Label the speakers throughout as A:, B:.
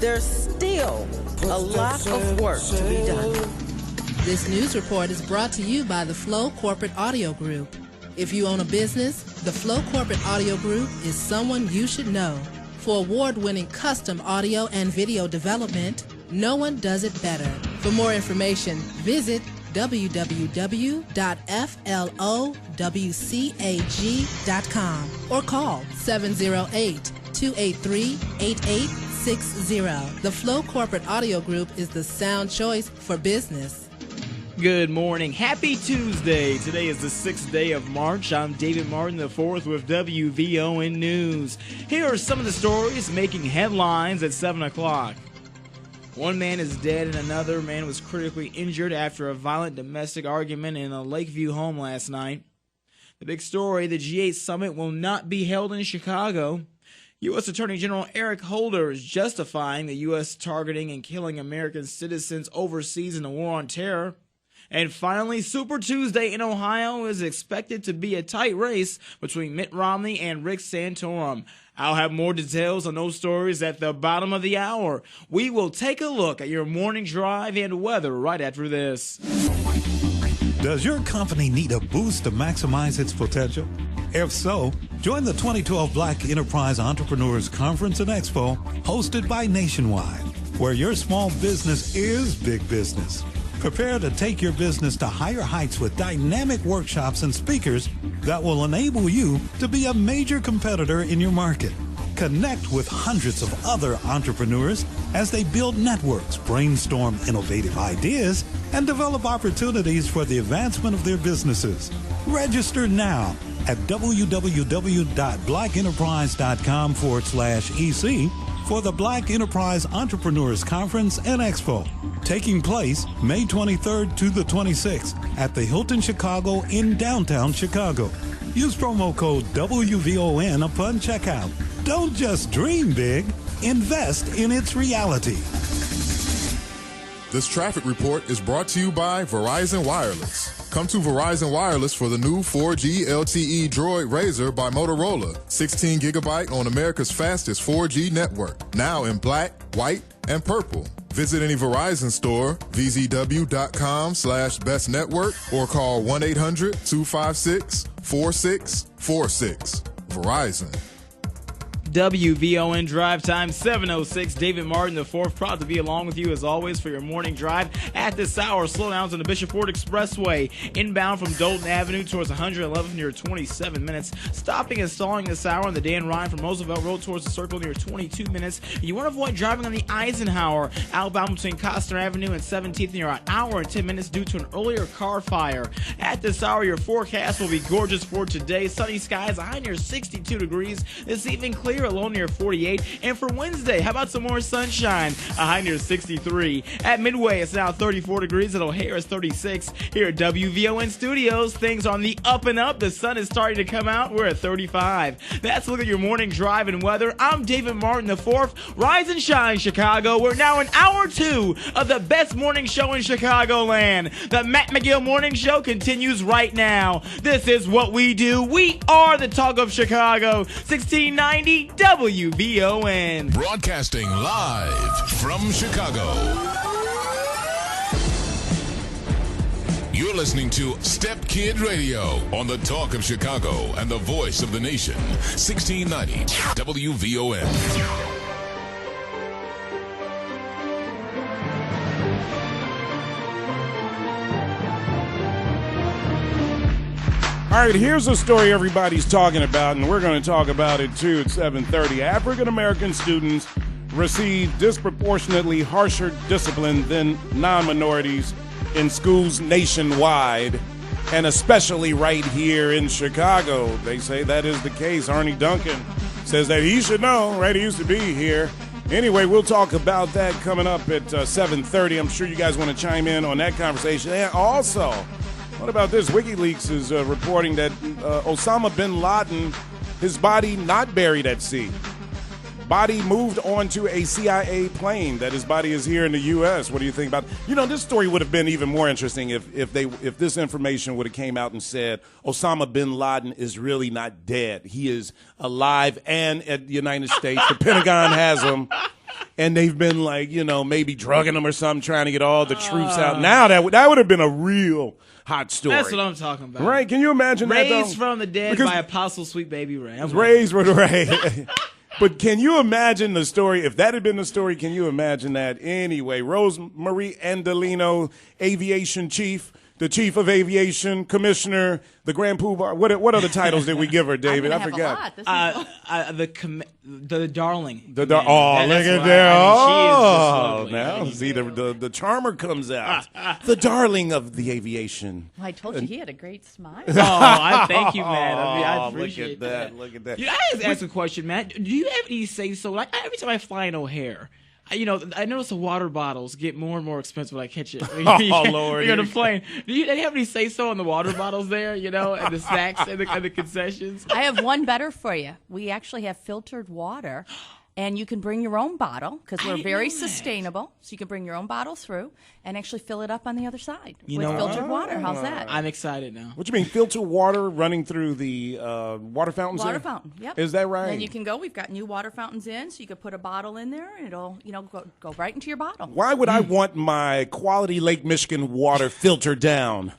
A: there's still a lot of work to be done.
B: This news report is brought to you by the Flow Corporate Audio Group. If you own a business, the Flow Corporate Audio Group is someone you should know. For award-winning custom audio and video development, no one does it better. For more information, visit www.flowcag.com or call 708-283-8860. The Flow Corporate Audio Group is the sound choice for business.
C: Good morning. Happy Tuesday. Today is the 6th day of March. I'm David Martin IV with WVON News. Here are some of the stories making headlines at 7 o'clock. One man is dead and another man was critically injured after a violent domestic argument in a Lakeview home last night. The big story, the G8 summit will not be held in Chicago. U.S. Attorney General Eric Holder is justifying the U.S. targeting and killing American citizens overseas in the war on terror. And finally, Super Tuesday in Ohio is expected to be a tight race between Mitt Romney and Rick Santorum. I'll have more details on those stories at the bottom of the hour. We will take a look at your morning drive and weather right after this.
D: Does your company need a boost to maximize its potential? If so, join the 2012 Black Enterprise Entrepreneurs Conference and Expo hosted by Nationwide, where your small business is big business. Prepare to take your business to higher heights with dynamic workshops and speakers that will enable you to be a major competitor in your market. Connect with hundreds of other entrepreneurs as they build networks, brainstorm innovative ideas, and develop opportunities for the advancement of their businesses. Register now at www.blackenterprise.com/EC for the Black Enterprise Entrepreneurs Conference and Expo, taking place May 23rd to the 26th at the Hilton Chicago in downtown Chicago. Use promo code WVON upon checkout. Don't just dream big, invest in its reality.
E: This traffic report is brought to you by Verizon Wireless. Come to Verizon Wireless for the new 4G LTE Droid Razr by Motorola. 16 gigabyte on America's fastest 4G network. Now in black, white, and purple. Visit any Verizon store, vzw.com/best network, or call 1-800-256-4646. Verizon.
C: WVON Drive Time 7:06. David Martin IV, proud to be along with you as always for your morning drive. At this hour, slowdowns on the Bishop Ford Expressway, inbound from Dalton Avenue towards 111 near 27 minutes. Stopping and stalling this hour on the Dan Ryan from Roosevelt Road towards the Circle near 22 minutes. You want to avoid driving on the Eisenhower outbound between Costner Avenue and 17th near an hour and 10 minutes due to an earlier car fire. At this hour, your forecast will be gorgeous for today. Sunny skies, a high near 62 degrees. This evening clear, a low near 48. And for Wednesday, how about some more sunshine? A high near 63. At Midway, it's now 34 degrees. At O'Hare, it's 36. Here at WVON Studios, things are on the up and up. The sun is starting to come out. We're at 35. That's a look at your morning drive and weather. I'm David Martin IV. Rise and shine, Chicago. We're now in hour 2 of the best morning show in Chicagoland. The Matt McGill Morning Show continues right now. This is what we do. We are the talk of Chicago. 1690 WVON.
F: Broadcasting live from Chicago. You're listening to Step Kid Radio on the Talk of Chicago and the Voice of the Nation. 1690 WVON.
G: All right, here's a story everybody's talking about, and we're going to talk about it too at 7:30. African-American students receive disproportionately harsher discipline than non-minorities in schools nationwide, and especially right here in Chicago. They say that is the case. Arnie Duncan says that he should know, right? He used to be here. Anyway, we'll talk about that coming up at 7:30. I'm sure you guys want to chime in on that conversation. And also, what about this? WikiLeaks is reporting that Osama bin Laden, his body not buried at sea. Body moved onto a CIA plane. That his body is here in the U.S. What do you think about? You know, this story would have been even more interesting if this information would have came out and said Osama bin Laden is really not dead. He is alive and at the United States. The Pentagon has him. and they've been like, maybe drugging them or something, trying to get all the troops out. Now that would have been a real hot story.
C: That's what I'm talking about.
G: Right? Can you imagine that, though?
C: Raised from the dead by Apostle Sweet Baby Ray.
G: Raised from the Ray. But can you imagine the story? If that had been the story, can you imagine that? Anyway, Rosemarie Andolino, aviation chief, the chief of aviation, commissioner, the Grand Poobah. What other titles did we give her, David? I forgot.
C: The darling.
G: Look at there. Now see the charmer comes out. The darling of the aviation.
A: Well, I told you he had a great smile.
C: I thank you, man. I appreciate
G: that. Look at that.
C: I just ask a question, Matt. Do you have any say so? Like every time I fly in O'Hare, I notice the water bottles get more and more expensive when I catch it.
G: Lord!
C: You're on a plane. Do you have any say so on the water bottles there? And the snacks and the concessions.
A: I have one better for you. We actually have filtered water. And you can bring your own bottle because we're very sustainable. So you can bring your own bottle through and actually fill it up on the other side with filtered water. How's that?
C: I'm excited now.
G: What you mean, filtered water running through the water fountains?
A: Water fountain, yep.
G: Is that right?
A: And you can go. We've got new water fountains in, so you could put a bottle in there, and it'll go right into your bottle.
G: Why would I want my quality Lake Michigan water filtered down?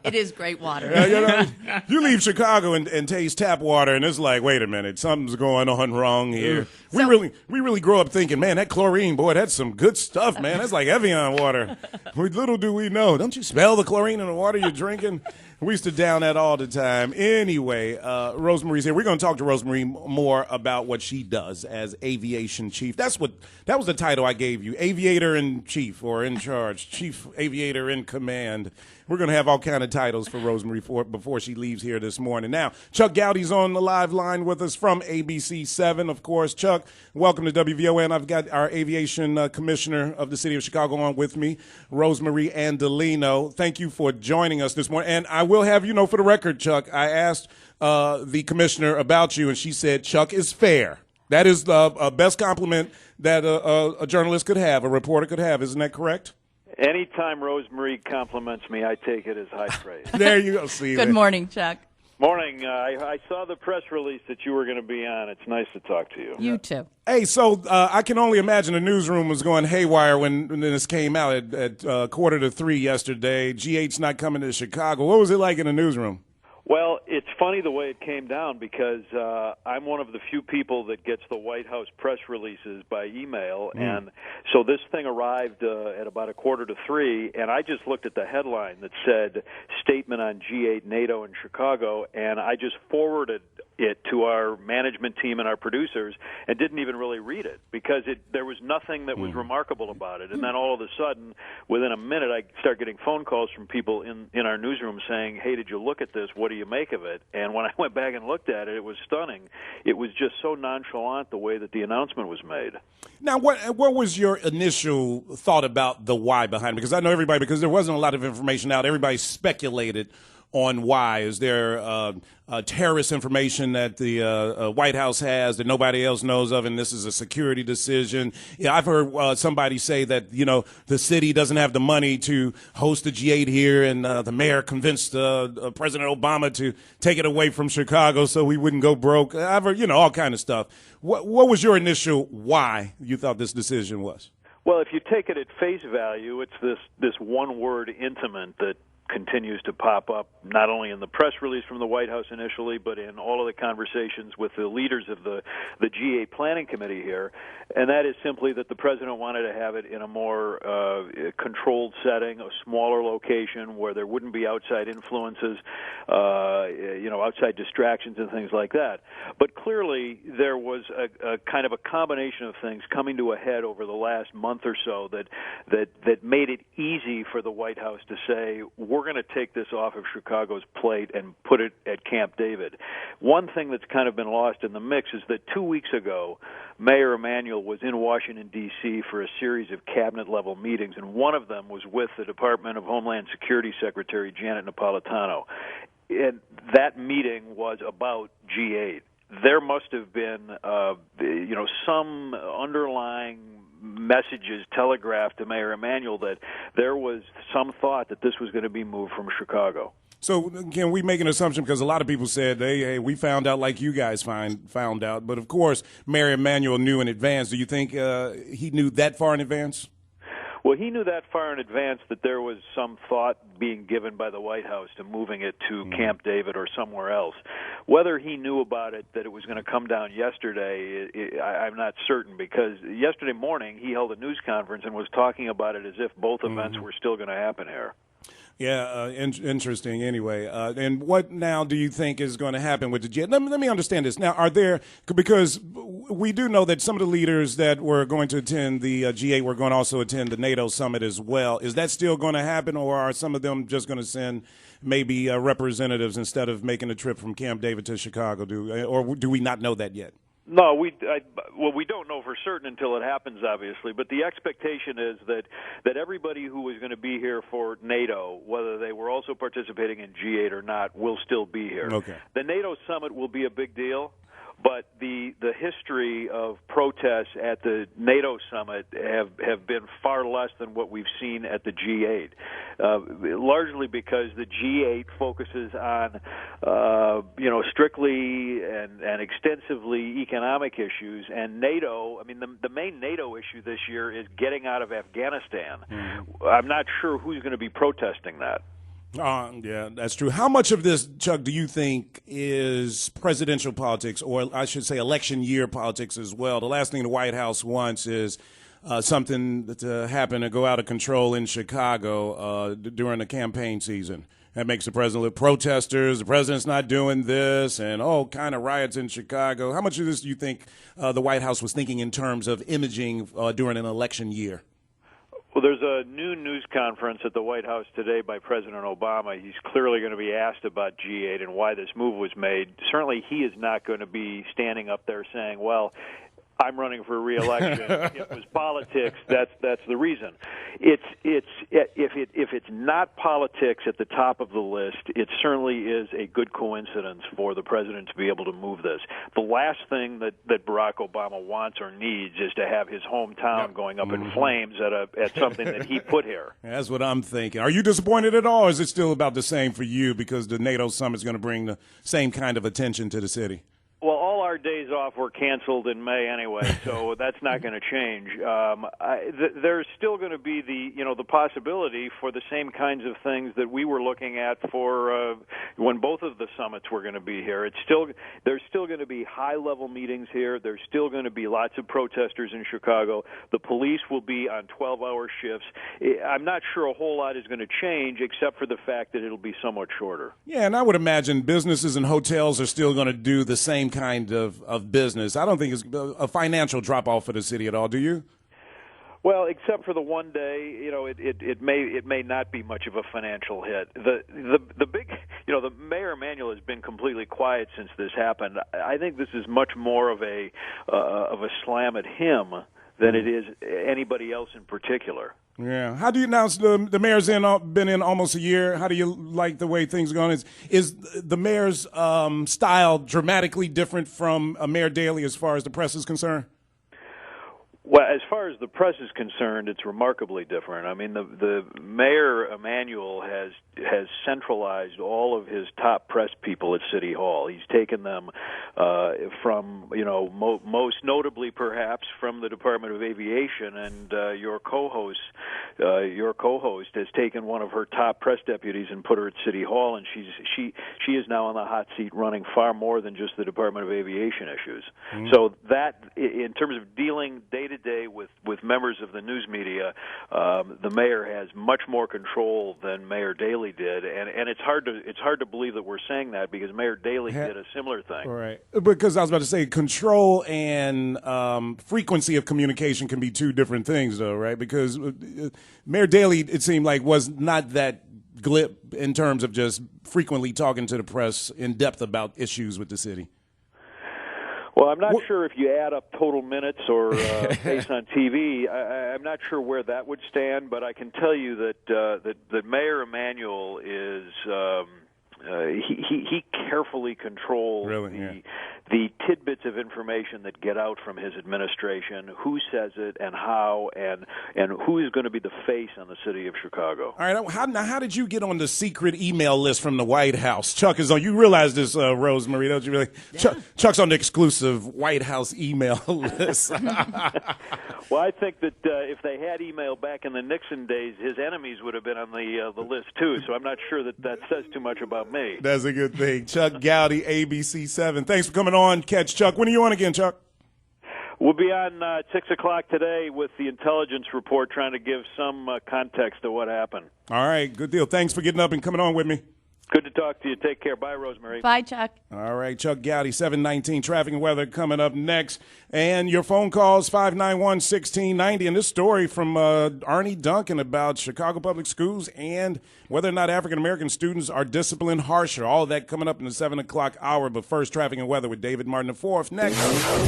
A: It is great water.
G: You leave Chicago and taste tap water, and it's like, wait a minute, something's going on wrong here. We really grow up thinking, man, that chlorine, boy, that's some good stuff, man. That's like Evian water. Little do we know. Don't you smell the chlorine in the water you're drinking? We used to down that all the time. Anyway, Rosemarie's here. We're going to talk to Rosemarie more about what she does as aviation chief. That was the title I gave you, aviator in chief or in charge, chief aviator in command. We're going to have all kind of titles for Rosemarie before she leaves here this morning. Now, Chuck Gowdy's on the live line with us from ABC 7, of course. Chuck, welcome to WVON. I've got our aviation commissioner of the city of Chicago on with me, Rosemarie Andolino. Thank you for joining us this morning. And I will have you know, for the record, Chuck, I asked the commissioner about you, and she said Chuck is fair. That is the best compliment that a journalist could have, a reporter could have. Isn't that correct?
H: Anytime Rosemarie compliments me, I take it as high praise.
G: There you go, Steve.
A: Good morning, Chuck.
H: Morning. I saw the press release that you were going to be on. It's nice to talk to you.
A: You too.
G: Hey, so I can only imagine the newsroom was going haywire when this came out at 2:45 yesterday. G8's not coming to Chicago. What was it like in the newsroom?
H: Well, it's funny the way it came down because I'm one of the few people that gets the White House press releases by email, and so this thing arrived at about 2:45, and I just looked at the headline that said "Statement on G8 NATO in Chicago," and I just forwarded it to our management team and our producers and didn't even really read it because there was nothing that was remarkable about it. And then all of a sudden, within a minute, I start getting phone calls from people in our newsroom saying, hey, did you look at this? What do you make of it? And when I went back and looked at it, it was stunning. It was just so nonchalant the way that the announcement was made.
G: Now, what was your initial thought about the why behind it? Because I know everybody, because there wasn't a lot of information out, everybody speculated on why. Is there terrorist information that the White House has that nobody else knows of, and this is a security decision? Yeah, I've heard somebody say that, the city doesn't have the money to host the G8 here, and the mayor convinced President Obama to take it away from Chicago so we wouldn't go broke. I've heard, all kind of stuff. What was your initial why you thought this decision was?
H: Well, if you take it at face value, it's this one word, intimate, that continues to pop up not only in the press release from the White House initially, but in all of the conversations with the leaders of the G8 Planning Committee here, and that is simply that the president wanted to have it in a more controlled setting, a smaller location where there wouldn't be outside influences, outside distractions and things like that. But clearly there was a kind of a combination of things coming to a head over the last month or so that made it easy for the White House to say, we're going to take this off of Chicago's plate and put it at Camp David. One thing that's kind of been lost in the mix is that 2 weeks ago, Mayor Emanuel was in Washington, D.C. for a series of cabinet-level meetings, and one of them was with the Department of Homeland Security Secretary Janet Napolitano. And that meeting was about G8. There must have been, some underlying messages telegraphed to Mayor Emanuel that there was some thought that this was going to be moved from Chicago.
G: So can we make an assumption, because a lot of people said, hey, we found out like you guys found out, but of course Mayor Emanuel knew in advance. Do you think he knew that far in advance?
H: Well, he knew that far in advance that there was some thought being given by the White House to moving it to Camp David or somewhere else. Whether he knew about it, that it was going to come down yesterday, I'm not certain, because yesterday morning he held a news conference and was talking about it as if both events were still going to happen here.
G: Yeah, interesting. Anyway, and what now do you think is going to happen with the G8? Let me understand this. Now, are there, because we do know that some of the leaders that were going to attend the G8 were going to also attend the NATO summit as well. Is that still going to happen, or are some of them just going to send maybe representatives instead of making a trip from Camp David to Chicago? Or do we not know that yet?
H: No, we don't know for certain until it happens, obviously. But the expectation is that everybody who was going to be here for NATO, whether they were also participating in G8 or not, will still be here.
G: Okay.
H: The NATO summit will be a big deal, but the history of protests at the NATO summit have been far less than what we've seen at the G8, largely because the G8 focuses on strictly and extensively economic issues, and NATO, I mean, the main NATO issue this year is getting out of Afghanistan. I'm not sure who's going to be protesting that.
G: Yeah, that's true. How much of this, Chuck, do you think is presidential politics, or I should say election year politics as well? The last thing the White House wants is something to happen to go out of control in Chicago during the campaign season. That makes the president look protesters, the president's not doing this, and kind of riots in Chicago. How much of this do you think the White House was thinking in terms of imaging during an election year?
H: Well, there's a new news conference at the White House today by President Obama. He's clearly going to be asked about G8 and why this move was made. Certainly he is not going to be standing up there saying, well, I'm running for re-election. It was politics. That's the reason. If it's not politics at the top of the list, it certainly is a good coincidence for the president to be able to move this. The last thing that Barack Obama wants or needs is to have his hometown going up in flames at something that he put here.
G: That's what I'm thinking. Are you disappointed at all, or is it still about the same for you because the NATO summit is going to bring the same kind of attention to the city?
H: Well, all our days off were canceled in May anyway, so that's not going to change. There's still going to be the possibility for the same kinds of things that we were looking at for when both of the summits were going to be here. There's still going to be high-level meetings here. There's still going to be lots of protesters in Chicago. The police will be on 12-hour shifts. I'm not sure a whole lot is going to change, except for the fact that it'll be somewhat shorter.
G: Yeah, and I would imagine businesses and hotels are still going to do the same kind of business. I don't think it's a financial drop-off for the city at all, do you?
H: Well, except for the one day, it may not be much of a financial hit. The big, the Mayor Emanuel has been completely quiet since this happened. I think this is much more of a slam at him than it is anybody else in particular.
G: Yeah. How do you now? The mayor's been in almost a year. How do you like the way things are going? Is the mayor's style dramatically different from Mayor Daley as far as the press is concerned?
H: Well, as far as the press is concerned, it's remarkably different. I mean, the Mayor Emanuel has centralized all of his top press people at City Hall. He's taken them from, most notably perhaps from the Department of Aviation, and your co-host has taken one of her top press deputies and put her at City Hall, and she is now on the hot seat running far more than just the Department of Aviation issues. So that, in terms of dealing day-to-day with members of the news media, the mayor has much more control than Mayor Daley did, and it's hard to believe that we're saying that because Mayor Daley did a similar thing.
G: Right. Because I was about to say control and frequency of communication can be two different things, though, right? Because Mayor Daley, it seemed like, was not that glib in terms of just frequently talking to the press in depth about issues with the city.
H: Well, I'm not sure if you add up total minutes or based on TV. I'm not sure where that would stand, but I can tell you that Mayor Emanuel is he carefully controls the tidbits of information that get out from his administration, who says it and how, and who is going to be the face on the city of Chicago.
G: All right, how did you get on the secret email list from the White House? Chuck is on. You realize this, Rosemarie, don't you? Really? Yeah. Chuck's on the exclusive White House email list.
H: Well, I think that if they had email back in the Nixon days, his enemies would have been on the list too. So I'm not sure that says too much about me.
G: That's a good thing. Chuck Gowdy, ABC7. Thanks for coming on. Catch Chuck. When are you on again, Chuck?
H: We'll be on 6 o'clock today with the intelligence report, trying to give some context to what happened.
G: All right, good deal. Thanks for getting up and coming on with me.
H: Good to talk to you. Take care. Bye, Rosemarie.
A: Bye, Chuck.
G: All right, Chuck Gowdy, 719, traffic and weather coming up next. And your phone calls, 591-1690. And this story from Arnie Duncan about Chicago Public Schools and whether or not African-American students are disciplined harsher. All of that coming up in the 7 o'clock hour. But first, traffic and weather with David Martin IV next.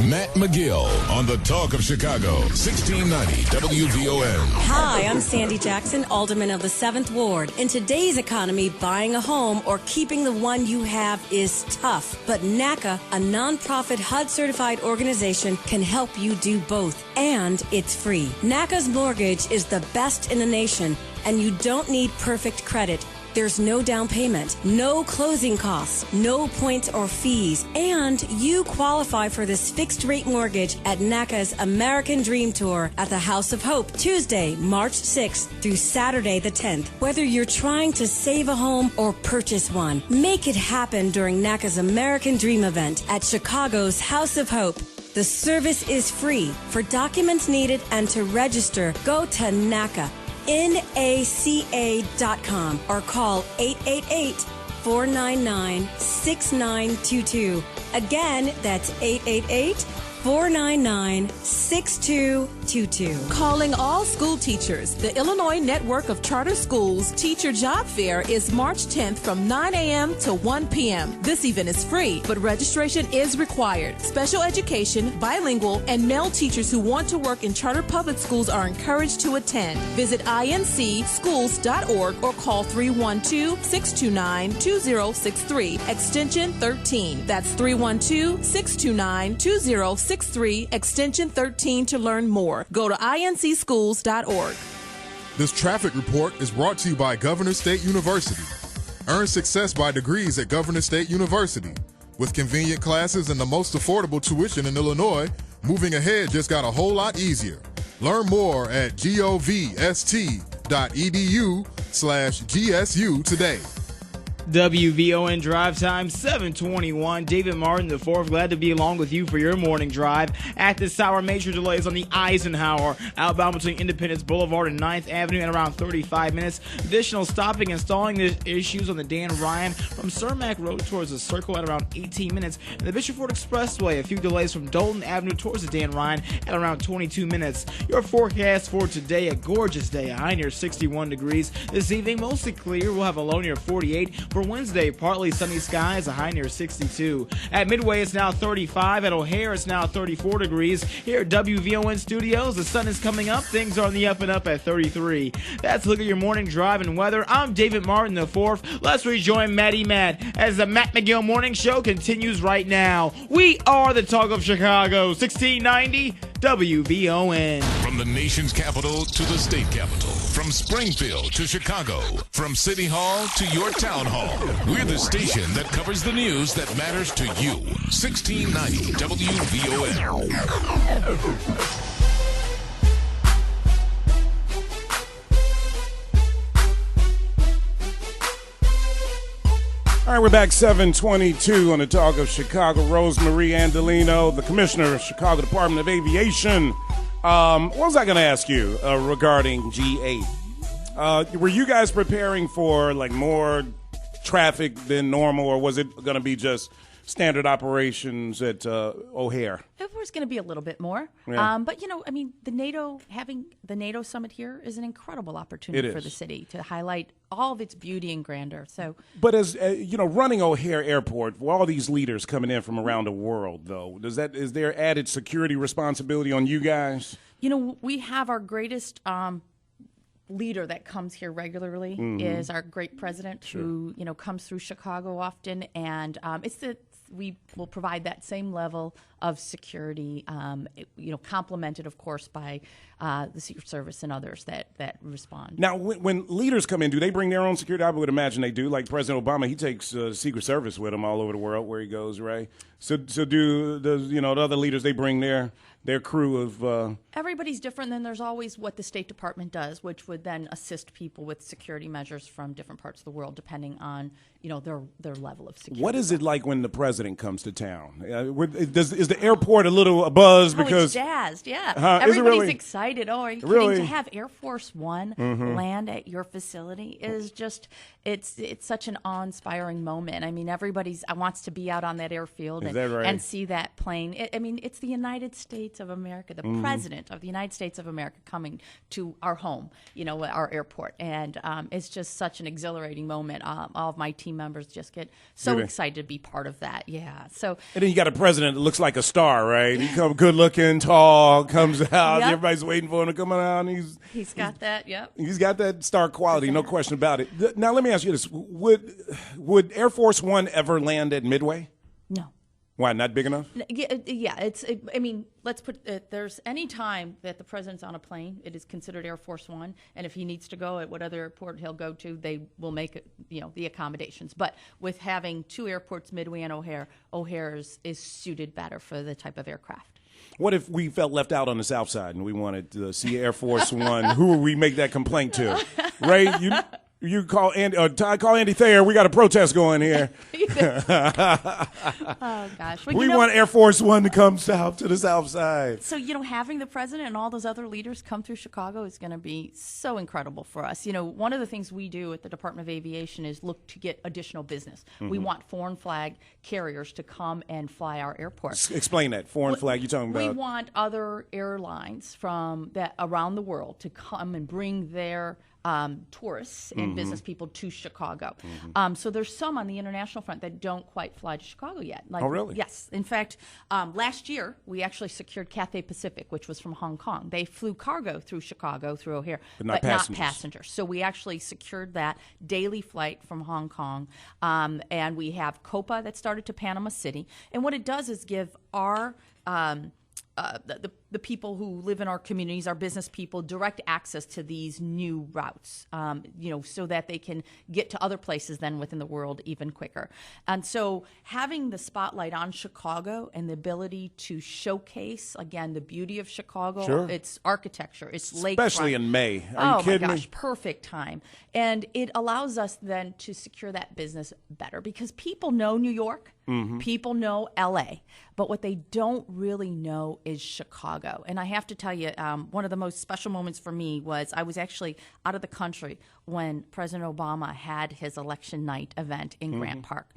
F: Matt McGill on the Talk of Chicago, 1690 WVON.
I: Hi, I'm Sandy Jackson, Alderman of the 7th Ward. In today's economy, buying a home or keeping the one you have is tough. But NACA, a nonprofit HUD-certified organization, can help you do both. And it's free. NACA's mortgage is the best in the nation, and you don't need perfect credit. There's no down payment, no closing costs, no points or fees, and you qualify for this fixed-rate mortgage at NACA's American Dream Tour at the House of Hope, Tuesday, March 6th through Saturday the 10th. Whether you're trying to save a home or purchase one, make it happen during NACA's American Dream event at Chicago's House of Hope. The service is free. For documents needed and to register, go to NACA. NACA.com or call 888-499-6922. Again, that's 888-499-6222.
B: Calling all school teachers. The Illinois Network of Charter Schools Teacher Job Fair is March 10th from 9 a.m. to 1 p.m. This event is free, but registration is required. Special education, bilingual, and male teachers who want to work in charter public schools are encouraged to attend. Visit incschools.org or call 312-629-2063, extension 13. That's 312-629-2063, extension 13 to learn more. Go to incschools.org.
E: This traffic report is brought to you by Governor State University. Earn success by degrees at Governor State University. With convenient classes and the most affordable tuition in Illinois, moving ahead just got a whole lot easier. Learn more at govst.edu/GSU today.
C: WVON Drive Time 721. David Martin the fourth, glad to be along with you for your morning drive. At this hour, major delays on the Eisenhower outbound between Independence Boulevard and 9th Avenue at around 35 minutes. Additional stopping and stalling issues on the Dan Ryan from Cermak Road towards the Circle at around 18 minutes. And the Bishop Ford Expressway, a few delays from Dolton Avenue towards the Dan Ryan at around 22 minutes. Your forecast for today, a gorgeous day, a high near 61 degrees. This evening, mostly clear. We'll have a low near 48. For Wednesday, partly sunny skies, a high near 62. At Midway, it's now 35. At O'Hare, it's now 34 degrees. Here at WVON Studios, the sun is coming up. Things are on the up and up at 33. That's a look at your morning drive and weather. I'm David Martin the fourth. Let's rejoin Matty Matt as the Matt McGill Morning Show continues right now. We are the Talk of Chicago, 1690 WVON.
F: From the nation's capital to the state capital, from Springfield to Chicago, from City Hall to your town hall, we're the station that covers the news that matters to you. 1690 WVON.
G: All right, we're back 722 on the Talk of Chicago. Rosemarie Andolino, the Commissioner of Chicago Department of Aviation. What was I going to ask you regarding G8? Were you guys preparing for like more traffic than normal, or was it going to be just standard operations at O'Hare?
A: It was going to be a little bit more.
G: Yeah.
A: But, having the NATO summit here is an incredible opportunity for the city to highlight all of its beauty and grandeur. So,
G: but as running O'Hare Airport, for all these leaders coming in from around the world, though, is there added security responsibility on you guys?
A: We have our greatest leader that comes here regularly is our great president who comes through Chicago often, and it's the we will provide that same level of security, complemented, of course, by the Secret Service and others that respond.
G: Now, when leaders come in, do they bring their own security? I would imagine they do. Like President Obama, he takes Secret Service with him all over the world where he goes, right? So do the other leaders, they bring their crew of...
A: Everybody's different. Then there's always what the State Department does, which would then assist people with security measures from different parts of the world, depending on their level of security.
G: What is it like when the president comes to town? Is the airport a little abuzz? Because
A: it's jazzed, yeah.
G: Everybody's
A: really excited. Oh, are you kidding?
G: Really?
A: To have Air Force One land at your facility is just, it's such an awe-inspiring moment. I mean, everybody wants to be out on that airfield and see that plane. It's the United States of America, the president of the United States of America coming to our home, our airport. And it's just such an exhilarating moment. All of my team members just get so excited to be part of that. Yeah. So.
G: And then you got a president that looks like a star, right? He comes good looking, tall, comes out.
A: Yep.
G: Everybody's waiting for him to come out. And
A: he's got that. Yep.
G: He's got that star quality, no question about it. Now let me ask you this: Would Air Force One ever land at Midway?
A: No.
G: Why, not big enough?
A: Yeah, let's put it, there's any time that the president's on a plane, it is considered Air Force One, and if he needs to go at what other airport he'll go to, they will make the accommodations. But with having two airports, Midway and O'Hare is suited better for the type of aircraft.
G: What if we felt left out on the South Side and we wanted to see Air Force One? Who would we make that complaint to? Ray, you call Andy, call Andy Thayer. We got a protest going here.
A: Oh, gosh. Well,
G: we want Air Force One to come south to the South Side.
A: So, having the president and all those other leaders come through Chicago is going to be so incredible for us. One of the things we do at the Department of Aviation is look to get additional business. We want foreign flag carriers to come and fly our airport.
G: Explain that. Foreign flag you're talking about.
A: We want other airlines from around the world to come and bring their tourists and business people to Chicago. So there's some on the international front that don't quite fly to Chicago yet.
G: Oh, really?
A: Yes. In fact, last year, we actually secured Cathay Pacific, which was from Hong Kong. They flew cargo through Chicago, through O'Hare, but not passengers. So we actually secured that daily flight from Hong Kong. And we have COPA that started to Panama City. And what it does is give our the people who live in our communities, our business people, direct access to these new routes, so that they can get to other places then within the world even quicker. And so having the spotlight on Chicago and the ability to showcase, again, the beauty of Chicago, its architecture, its lakefront.
G: Especially in May. Are you kidding me?
A: Perfect time. And it allows us then to secure that business better because people know New York. People know L.A., but what they don't really know is Chicago. And I have to tell you, one of the most special moments for me was I was actually out of the country when President Obama had his election night event in Grant Park.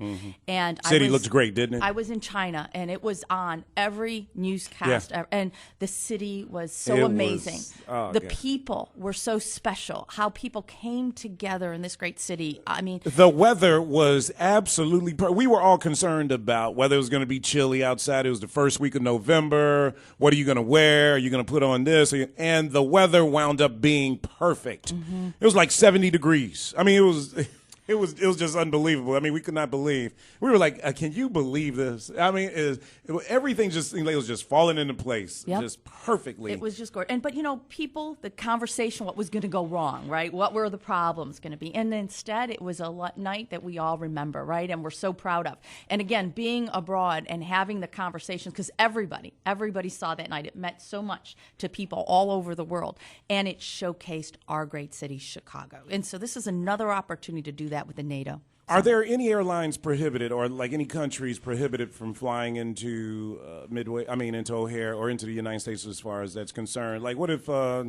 A: And
G: City looked great, didn't it?
A: I was in China, and it was on every newscast, and the city was so amazing. The people were so special, how people came together in this great city. I mean,
G: the weather was absolutely we were all concerned about whether it was going to be chilly outside. It was the first week of November. What are you going to wear? Are you going to put on this? And the weather wound up being perfect. It was like 70 degrees. I mean, it was just unbelievable. I mean, we could not believe. We were like, can you believe this? I mean, everything just seemed like it was just falling into place, just perfectly.
A: It was just gorgeous. But people, the conversation, what was going to go wrong, right? What were the problems going to be? And instead, it was a night that we all remember, right? And we're so proud of. And again, being abroad and having the conversations, because everybody saw that night. It meant so much to people all over the world, and it showcased our great city, Chicago. And so this is another opportunity to do that with the NATO.
G: Are there any airlines prohibited, or like any countries prohibited from flying into Midway? I mean, into O'Hare or into the United States as far as that's concerned? Like, what if? Are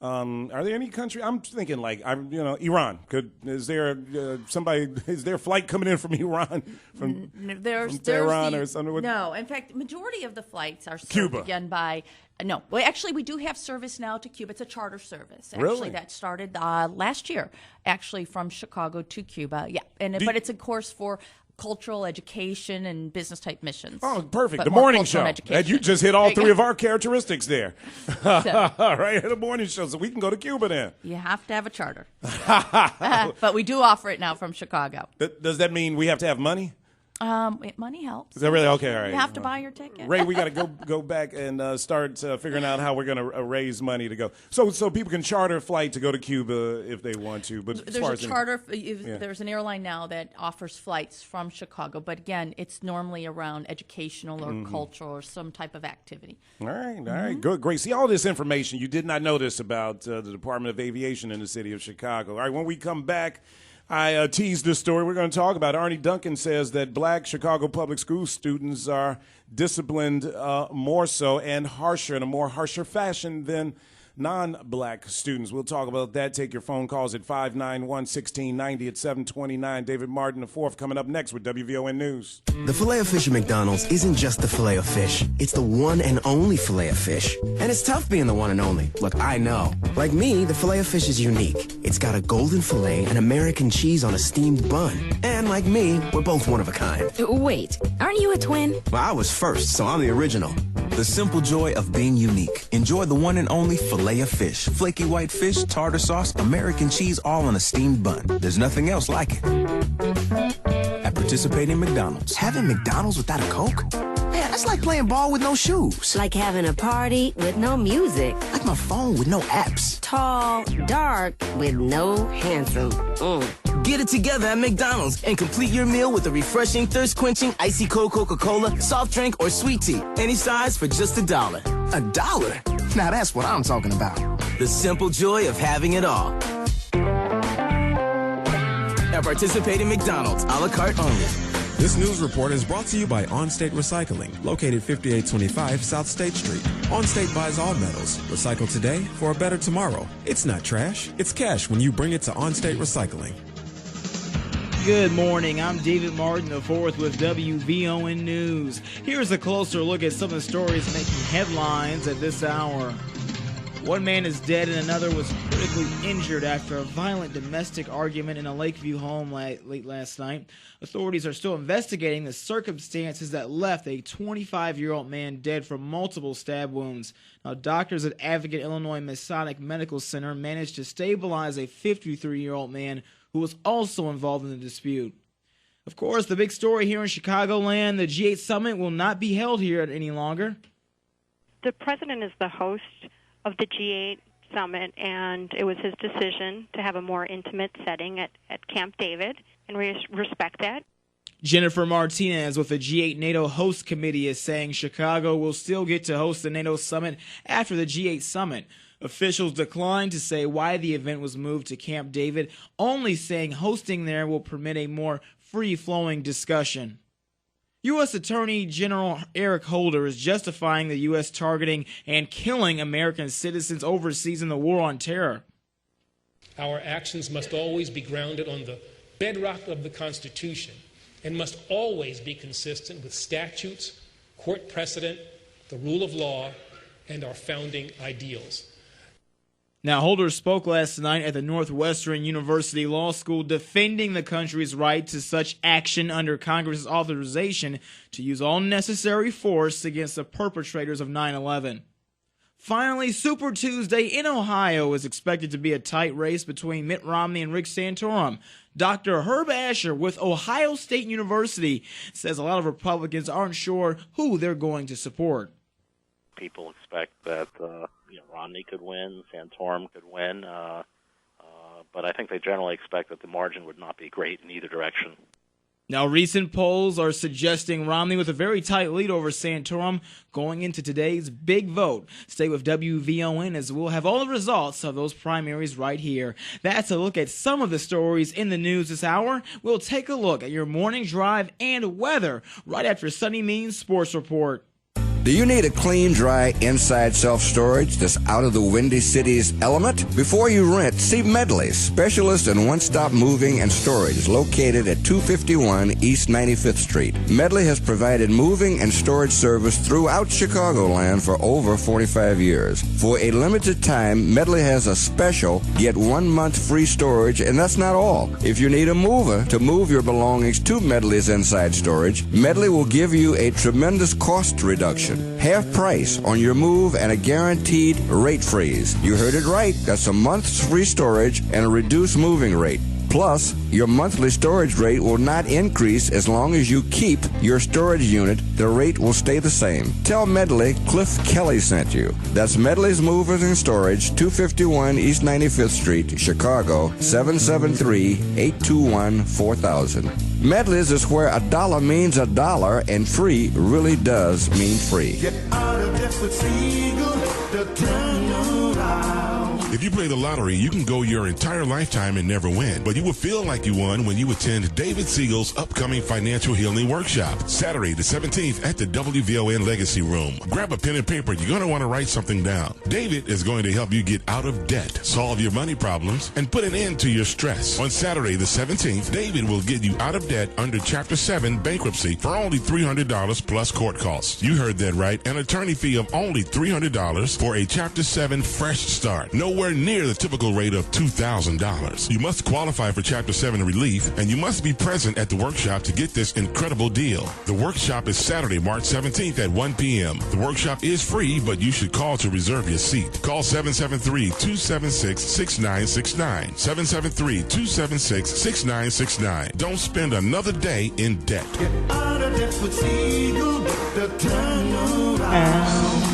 G: there any country? I'm thinking like Iran. Is there a flight coming in from Iran from Tehran or something?
A: No, in fact, majority of the flights are served
G: Cuba.
A: Again by. No, well, actually, we do have service now to Cuba. It's a charter service. Actually,
G: really?
A: That started last year, actually, from Chicago to Cuba. Yeah, but it's a course for cultural education and business type missions.
G: Oh, perfect.
A: But
G: the
A: more
G: morning show.
A: Education.
G: You just hit all three of our characteristics there. All right, the morning show, so we can go to Cuba then.
A: You have to have a charter. But we do offer it now from Chicago.
G: Does that mean we have to have money?
A: Money helps.
G: Is that really okay? All right.
A: You have to buy your ticket.
G: Ray, we got to go back and start figuring out how we're going to raise money to go. So people can charter a flight to go to Cuba if they want to. But
A: there's a charter. There's an airline now that offers flights from Chicago, but again, it's normally around educational or cultural or some type of activity.
G: All right, good, great. See, all this information you did not know this about the Department of Aviation in the city of Chicago. All right, when we come back, I teased this story. We're going to talk about it. Arnie Duncan says that black Chicago public school students are disciplined more so and harsher in a more harsher fashion than non-black students. We'll talk about that. Take your phone calls at 591-1690 at 729. David Martin IV coming up next with WVON News.
J: The Filet-O-Fish at McDonald's isn't just the Filet-O-Fish. It's the one and only Filet-O-Fish. And it's tough being the one and only. Look, I know. Like me, the Filet-O-Fish is unique. It's got a golden filet and American cheese on a steamed bun. And like me, we're both one of a kind.
I: Wait, aren't you a twin?
J: Well, I was first, so I'm the original. The simple joy of being unique. Enjoy the one and only Filet-O-Fish. Flaky white fish, tartar sauce, American cheese, all on a steamed bun. There's nothing else like it. At participating McDonald's. Having McDonald's without a Coke? Man, that's like playing ball with no shoes.
I: Like having a party with no music.
J: Like my phone with no apps.
I: Tall, dark, with no handsome.
J: Get it together at McDonald's and complete your meal with a refreshing, thirst-quenching, icy cold Coca-Cola, soft drink, or sweet tea. Any size for just $1. $1? Now that's what I'm talking about. The simple joy of having it all. At participating McDonald's, a la carte only.
K: This news report is brought to you by OnState Recycling, located 5825 South State Street. OnState buys all metals. Recycle today for a better tomorrow. It's not trash, it's cash when you bring it to OnState Recycling.
C: Good morning. I'm David Martin IV with WVON News. Here's a closer look at some of the stories making headlines at this hour. One man is dead and another was critically injured after a violent domestic argument in a Lakeview home late last night. Authorities are still investigating the circumstances that left a 25-year-old man dead from multiple stab wounds. Now, doctors at Advocate Illinois Masonic Medical Center managed to stabilize a 53-year-old man who was also involved in the dispute. Of course, the big story here in Chicagoland, the G8 summit will not be held here any longer.
L: The president is the host of the G8 summit, and it was his decision to have a more intimate setting at Camp David, and we respect that.
C: Jennifer Martinez with the G8 NATO host committee is saying Chicago will still get to host the NATO summit after the G8 summit. Officials declined to say why the event was moved to Camp David, only saying hosting there will permit a more free-flowing discussion. U.S. Attorney General Eric Holder is justifying the U.S. targeting and killing American citizens overseas in the war on terror.
M: Our actions must always be grounded on the bedrock of the Constitution and must always be consistent with statutes, court precedent, the rule of law, and our founding ideals.
C: Now, Holder spoke last night at the Northwestern University Law School defending the country's right to such action under Congress's authorization to use all necessary force against the perpetrators of 9/11. Finally, Super Tuesday in Ohio is expected to be a tight race between Mitt Romney and Rick Santorum. Dr. Herb Asher with Ohio State University says a lot of Republicans aren't sure who they're going to support.
N: People expect that Romney could win, Santorum could win, but I think they generally expect that the margin would not be great in either direction.
C: Now, recent polls are suggesting Romney with a very tight lead over Santorum going into today's big vote. Stay with WVON as we'll have all the results of those primaries right here. That's a look at some of the stories in the news this hour. We'll take a look at your morning drive and weather right after Sunny Means Sports Report.
O: Do you need a clean, dry, inside self-storage that's out of the Windy City's element? Before you rent, see Medley, specialist in one-stop moving and storage, located at 251 East 95th Street. Medley has provided moving and storage service throughout Chicagoland for over 45 years. For a limited time, Medley has a special, get 1 month free storage, and that's not all. If you need a mover to move your belongings to Medley's inside storage, Medley will give you a tremendous cost reduction. Half price on your move and a guaranteed rate freeze. You heard it right. That's a month's free storage and a reduced moving rate. Plus, your monthly storage rate will not increase as long as you keep your storage unit. The rate will stay the same. Tell Medley Cliff Kelly sent you. That's Medley's Movers and Storage, 251 East 95th Street, Chicago, 773-821-4000. Medley's is where a dollar means a dollar and free really does mean free.
P: Get out of debt with Siegel, the turnaround.
F: If you play the lottery, you can go your entire lifetime and never win, but you will feel like you won when you attend David Siegel's upcoming Financial Healing Workshop, Saturday the 17th at the WVON Legacy Room. Grab a pen and paper. You're going to want to write something down. David is going to help you get out of debt, solve your money problems, and put an end to your stress. On Saturday the 17th, David will get you out of debt under Chapter 7 bankruptcy for only $300 plus court costs. You heard that right. An attorney fee of only $300 for a Chapter 7 fresh start. Nowhere near the typical rate of $2,000. You must qualify for Chapter 7 relief, and you must be present at the workshop to get this incredible deal. The workshop is Saturday, March 17th at 1 p.m. The workshop is free, but you should call to reserve your seat. Call 773-276-6969. 773-276-6969. Don't spend another day in debt.
P: Get out of debt with Siegel, the turnaround.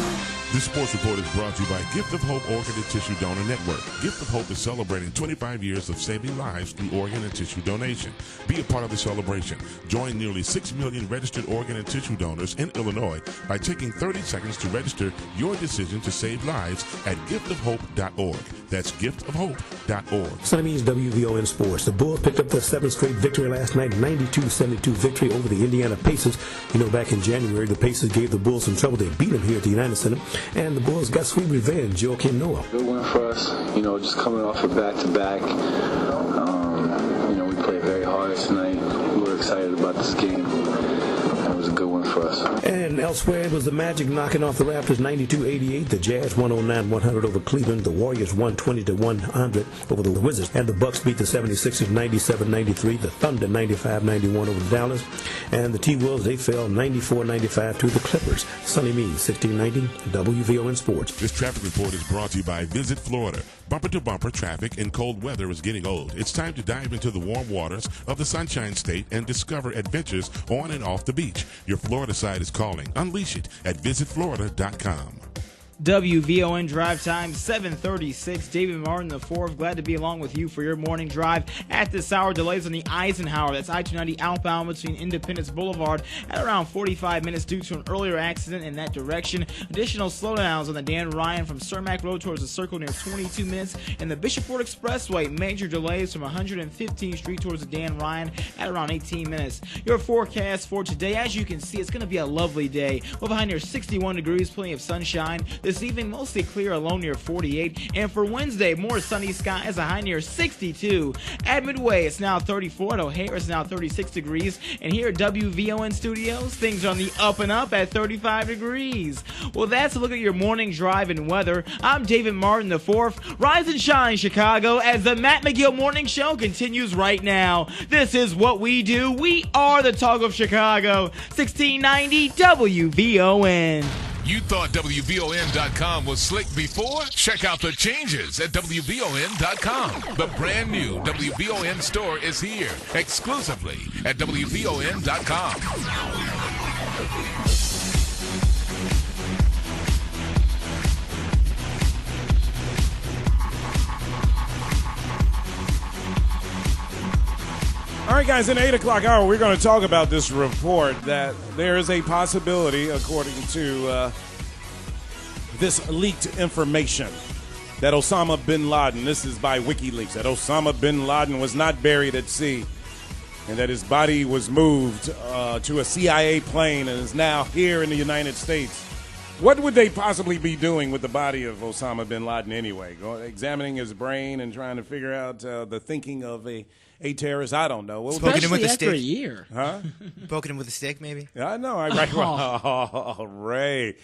F: This sports report is brought to you by Gift of Hope Organ and Tissue Donor Network. Gift of Hope is celebrating 25 years of saving lives through organ and tissue donation. Be a part of the celebration. Join nearly 6 million registered organ and tissue donors in Illinois by taking 30 seconds to register your decision to save lives at giftofhope.org. That's giftofhope.org.
Q: Sunny Means WVON Sports. The Bulls picked up their 7th straight victory last night, 92-72 victory over the Indiana Pacers. You know, back in January, the Pacers gave the Bulls some trouble. They beat them here at the United Center. And the Bulls got sweet revenge. Joakim Noah.
R: Good win for us. You know, just coming off a back-to-back. You know, we played very hard tonight. We were excited about this game. It was a good one for us.
Q: And elsewhere, it was the Magic knocking off the Raptors 92-88. The Jazz 109-100 over Cleveland. The Warriors 120-100 over the Wizards. And the Bucks beat the 76ers 97-93. The Thunder 95-91 over the Dallas. And the T-Wolves, they fell 94-95 to the Clippers. Sunny Means, 1690 WVON Sports.
F: This traffic report is brought to you by Visit Florida. Bumper-to-bumper traffic in cold weather is getting old. It's time to dive into the warm waters of the Sunshine State and discover adventures on and off the beach. Your Florida side is calling. Unleash it at visitflorida.com.
C: WVON drive time 7:36. David Martin IV, glad to be along with you for your morning drive. At this hour, delays on the Eisenhower. That's I-290 outbound between Independence Boulevard at around 45 minutes due to an earlier accident in that direction. Additional slowdowns on the Dan Ryan from Cermak Road towards the Circle near 22 minutes. And the Bishop Ford Expressway, major delays from 115th Street towards the Dan Ryan at around 18 minutes. Your forecast for today, as you can see, it's going to be a lovely day. We're behind near 61 degrees, plenty of sunshine. This evening, mostly clear, a low near 48. And for Wednesday, more sunny skies, a high near 62. At Midway, it's now 34. At O'Hare, it's now 36 degrees. And here at WVON Studios, things are on the up and up at 35 degrees. Well, that's a look at your morning drive and weather. I'm David Martin IV. Rise and shine, Chicago, as the Matt McGill Morning Show continues right now. This is what we do. We are the talk of Chicago. 1690 WVON.
F: You thought WVON.com was slick before? Check out the changes at WVON.com. The brand new WVON store is here exclusively at WVON.com.
G: All right, guys, in the 8 o'clock hour, we're going to talk about this report that there is a possibility, according to this leaked information, that Osama bin Laden, this is by WikiLeaks, that Osama bin Laden was not buried at sea and that his body was moved to a CIA plane and is now here in the United States. What would they possibly be doing with the body of Osama bin Laden anyway? Examining his brain and trying to figure out the thinking of a terrorist? I don't know.
S: Poking him with a stick.
B: After a year.
G: Huh?
S: Poking him with a stick, maybe?
G: I know. Right. Oh, Ray.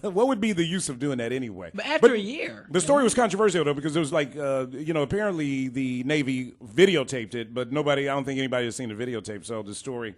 G: What would be the use of doing that anyway?
B: But after a year.
G: The story was controversial, though, because it was like, apparently the Navy videotaped it, but I don't think anybody has seen the videotape, so the story,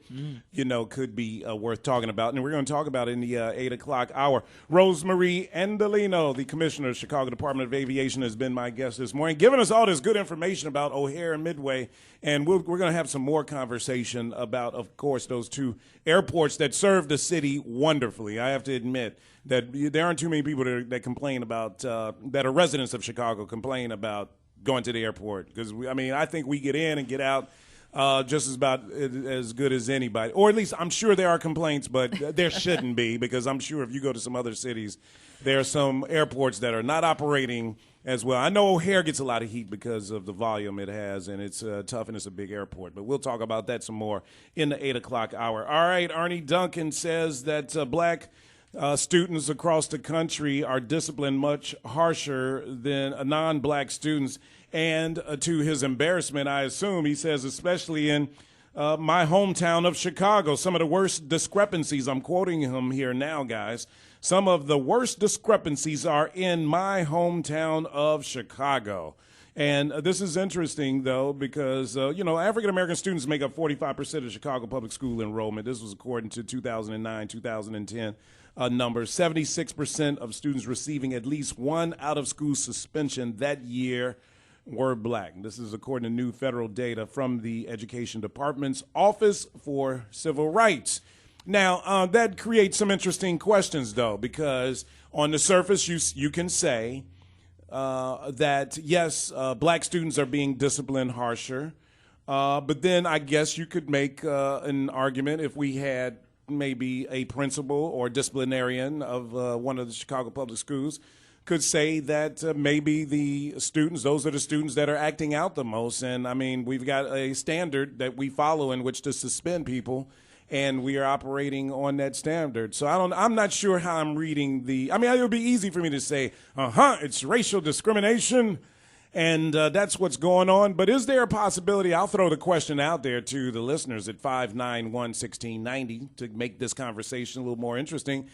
G: could be worth talking about. And we're going to talk about it in the 8 o'clock hour. Rosemarie Andolino, the Commissioner of Chicago Department of Aviation, has been my guest this morning, giving us all this good information about O'Hare and Midway And we're going to have some more conversation about, of course, those two airports that serve the city wonderfully. I have to admit that there aren't too many people that complain about, that are residents of Chicago complain about going to the airport. Because, I think we get in and get out just as good as anybody. Or at least I'm sure there are complaints, but there shouldn't be, because I'm sure if you go to some other cities, there are some airports that are not operating as well. I know O'Hare gets a lot of heat because of the volume it has, and it's tough, and it's a big airport. But we'll talk about that some more in the 8 o'clock hour. All right, Arnie Duncan says that black students across the country are disciplined much harsher than non-black students. And to his embarrassment, I assume, he says, especially in my hometown of Chicago, some of the worst discrepancies, I'm quoting him here now, guys, some of the worst discrepancies are in my hometown of Chicago. And this is interesting, though, because, African-American students make up 45% of Chicago public school enrollment. This was according to 2009, 2010 numbers. 76% of students receiving at least one out-of-school suspension that year were black. This is according to new federal data from the Education Department's Office for Civil Rights. Now, that creates some interesting questions, though, because on the surface, you can say that, yes, black students are being disciplined harsher, but then I guess you could make an argument if we had maybe a principal or disciplinarian of one of the Chicago public schools could say that maybe the students, those are the students that are acting out the most. And, we've got a standard that we follow in which to suspend people, and we are operating on that standard. So I'm not sure how I'm reading it would be easy for me to say, it's racial discrimination, and that's what's going on. But is there a possibility, I'll throw the question out there to the listeners at 591-1690 to make this conversation a little more interesting.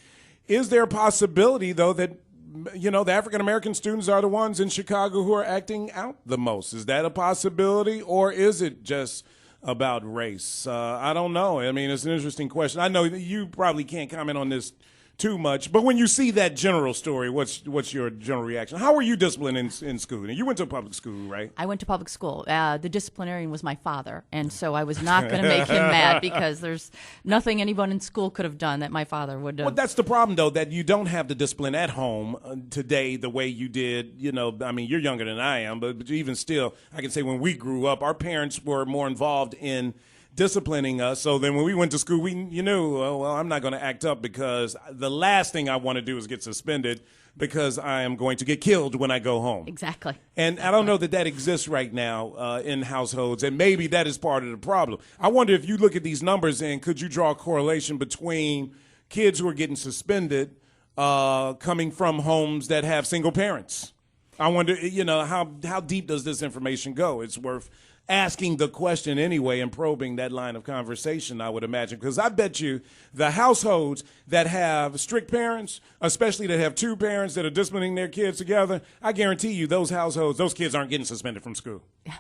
G: Is there a possibility, though, that the African-American students are the ones in Chicago who are acting out the most? Is that a possibility, or is it just about race? I don't know. It's an interesting question. I know you probably can't comment on this too much, but when you see that general story, what's your general reaction? How were you disciplined in school? And you went to a public school, right?
A: I went to public school. The disciplinarian was my father, and so I was not going to make him mad, because there's nothing anyone in school could have done that my father would have.
G: Well, that's the problem, though, that you don't have the discipline at home today the way you did. You're younger than I am, but even still, I can say when we grew up, our parents were more involved in disciplining us. So then when we went to school, you knew, I'm not going to act up, because the last thing I want to do is get suspended, because I am going to get killed when I go home.
A: Exactly.
G: And I don't know that exists right now in households, and maybe that is part of the problem. I wonder if you look at these numbers, and could you draw a correlation between kids who are getting suspended coming from homes that have single parents? I wonder, how deep does this information go? It's worth asking the question anyway and probing that line of conversation, I would imagine. Because I bet you the households that have strict parents, especially that have two parents that are disciplining their kids together, I guarantee you those households, those kids aren't getting suspended from school.
A: Yeah.